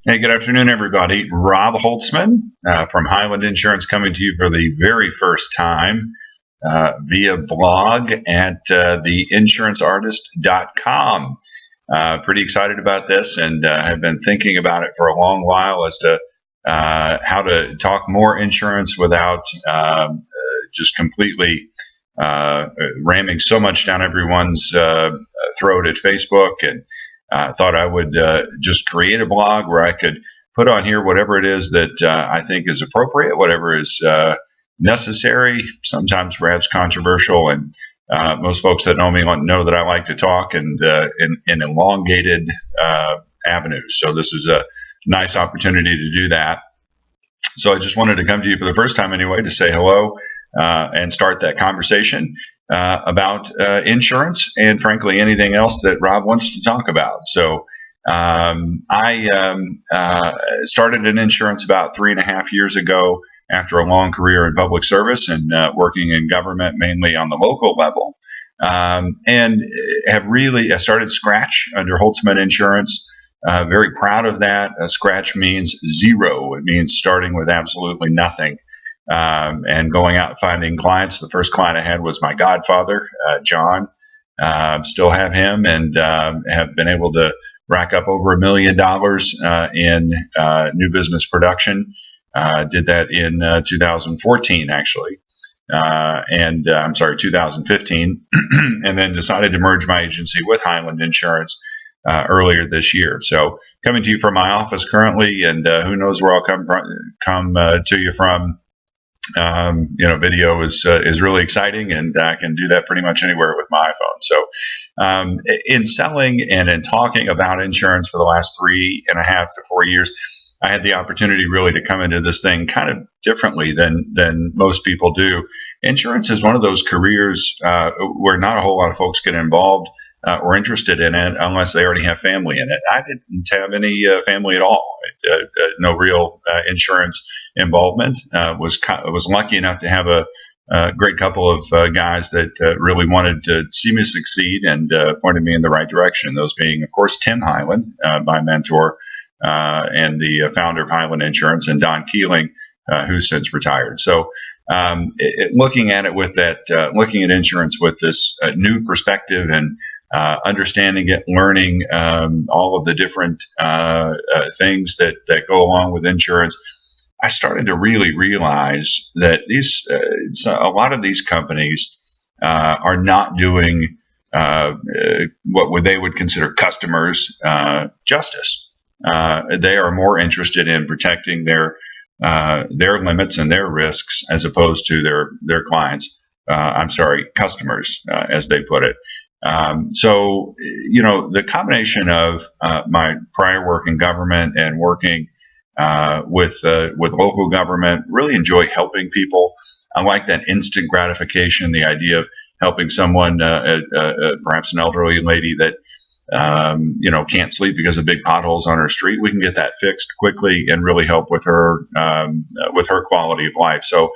Hey, good afternoon, everybody. Rob Holtzman from Highland Insurance coming to you for the very first time via blog at theinsuranceartist.com. Pretty excited about this and have been thinking about it for a long while as to how to talk more insurance without just completely ramming so much down everyone's throat at Facebook, and thought I would just create a blog where I could put on here whatever it is that I think is appropriate, whatever is necessary, sometimes perhaps controversial. And most folks that know me know that I like to talk and in elongated avenues. So this is a nice opportunity to do that. So I just wanted to come to you for the first time anyway to say hello and start that conversation about insurance and, frankly, anything else that Rob wants to talk about. So I started in insurance about 3.5 years ago after a long career in public service and working in government, mainly on the local level, and have really started Scratch under Holtzman Insurance. Very proud of that. Scratch means zero. It means starting with absolutely nothing. And going out and finding clients. The first client I had was my godfather, John. Still have him, and have been able to rack up over $1 million in new business production. Did that in 2014, actually. I'm sorry, 2015, and then decided to merge my agency with Highland Insurance earlier this year. So coming to you from my office currently, and who knows where I'll come to you from. Video is really exciting, and I can do that pretty much anywhere with my iPhone. So, in selling and in talking about insurance for the last 3.5 to 4 years, I had the opportunity really to come into this thing kind of differently than most people do. Insurance is one of those careers where not a whole lot of folks get involved or interested in it unless they already have family in it. I didn't have any family at all. No real insurance involvement. Was lucky enough to have a great couple of guys that really wanted to see me succeed and pointed me in the right direction. Those being, of course, Tim Highland, my mentor, and the founder of Highland Insurance, and Don Keeling, who's since retired. So looking at it with that, looking at insurance with this new perspective and understanding it, learning all of the different things that go along with insurance, I started to really realize that a lot of these companies are not doing what they would consider customers justice. They are more interested in protecting their limits and their risks as opposed to their clients. Customers, as they put it. So, the combination of my prior work in government and working with local government, really enjoy helping people. I like that instant gratification, the idea of helping someone, perhaps an elderly lady that can't sleep because of big potholes on her street. We can get that fixed quickly and really help with her quality of life. So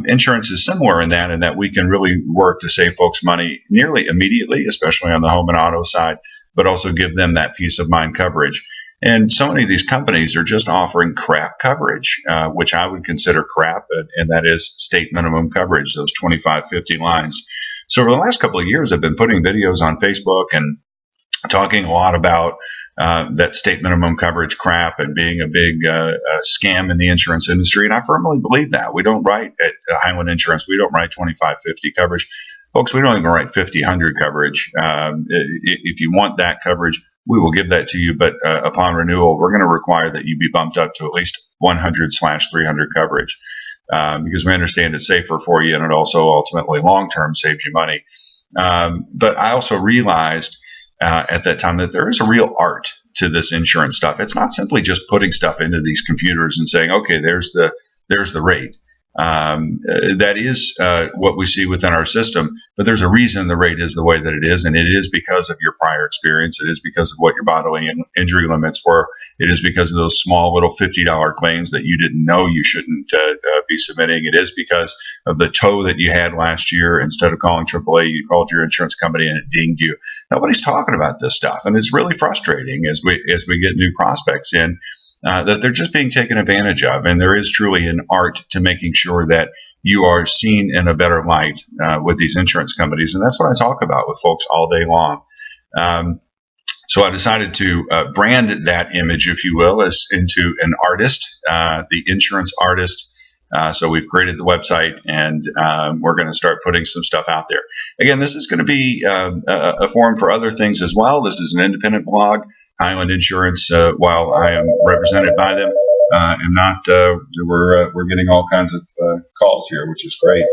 insurance is similar in that we can really work to save folks money nearly immediately, especially on the home and auto side, but also give them that peace of mind coverage. And so many of these companies are just offering crap coverage, which I would consider crap, and that is state minimum coverage, those 25, 50 lines. So over the last couple of years, I've been putting videos on Facebook and talking a lot about that state minimum coverage crap and being a big scam in the insurance industry. And I firmly believe that. We don't write at Highland Insurance, we don't write 25, 50 coverage. Folks, we don't even write 50, 100 coverage. If you want that coverage, we will give that to you. But upon renewal, we're going to require that you be bumped up to at least 100/300 coverage because we understand it's safer for you, and it also ultimately long-term saves you money. But I also realized at that time that there is a real art to this insurance stuff. It's not simply just putting stuff into these computers and saying, okay, there's the rate. That is what we see within our system, but there's a reason the rate is the way that it is, and it is because of your prior experience. It is because of what your bodily injury limits were. It is because of those small little $50 claims that you didn't know you shouldn't be submitting. It is because of the tow that you had last year. Instead of calling AAA, you called your insurance company and it dinged you. Nobody's talking about this stuff, and it's really frustrating as we get new prospects in. that they're just being taken advantage of. And there is truly an art to making sure that you are seen in a better light with these insurance companies. And that's what I talk about with folks all day long. So I decided to brand that image, if you will, as into an artist, the insurance artist. So we've created the website, and we're going to start putting some stuff out there. Again, this is going to be a forum for other things as well. This is an independent blog. Highland Insurance, while I am represented by them, am not. We're getting all kinds of calls here, which is great.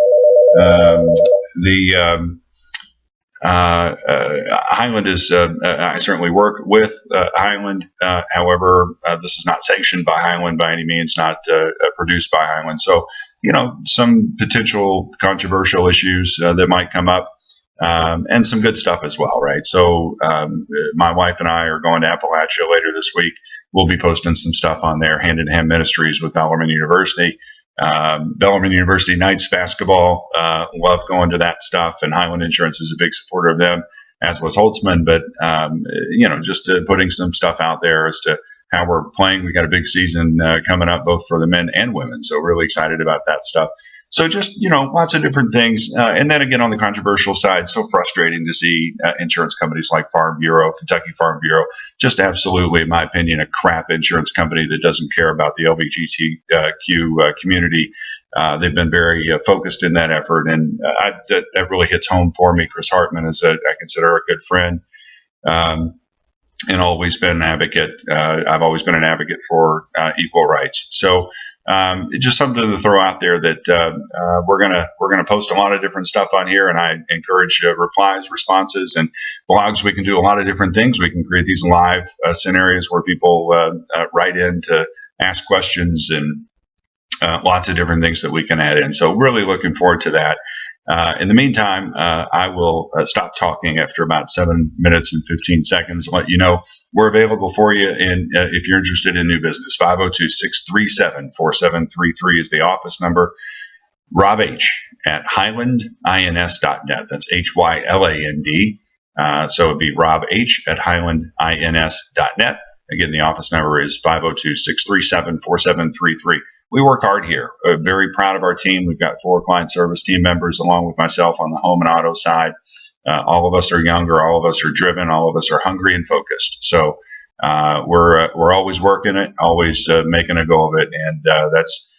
Highland is. I certainly work with Highland. However, this is not sanctioned by Highland by any means. Not produced by Highland. So, some potential controversial issues that might come up. And some good stuff as well, right? So my wife and I are going to Appalachia later this week. We'll be posting some stuff on there, Hand in Hand Ministries with Bellarmine University. Bellarmine University Knights basketball, love going to that stuff, and Highland Insurance is a big supporter of them, as was Holtzman. But, just putting some stuff out there as to how we're playing. We got a big season coming up, both for the men and women. So really excited about that stuff. So just, lots of different things. And then again, on the controversial side, so frustrating to see insurance companies like Farm Bureau, Kentucky Farm Bureau, just absolutely, in my opinion, a crap insurance company that doesn't care about the LGBTQ community. They've been very focused in that effort. And that really hits home for me. Chris Hartman is I consider a good friend. And always been an advocate. I've always been an advocate for equal rights. So just something to throw out there that we're gonna post a lot of different stuff on here, and I encourage replies, responses, and blogs. We can do a lot of different things. We can create these live scenarios where people write in to ask questions, and lots of different things that we can add in. So really looking forward to that. In the meantime, I will stop talking after about 7 minutes and 15 seconds and let you know we're available for you. And if you're interested in new business, 502-637-4733 is the office number. Rob H. at highlandins.net. That's HYLAND. So it'd be Rob H. at highlandins.net. Again, the office number is 502-637-4733. We work hard here. We're very proud of our team. We've got 4 client service team members along with myself on the home and auto side. All of us are younger. All of us are driven. All of us are hungry and focused. So we're always working it, always making a go of it. And that's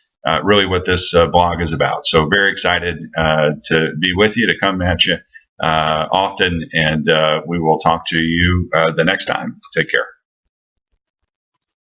really what this blog is about. So very excited to be with you, to come at you often. And we will talk to you the next time. Take care.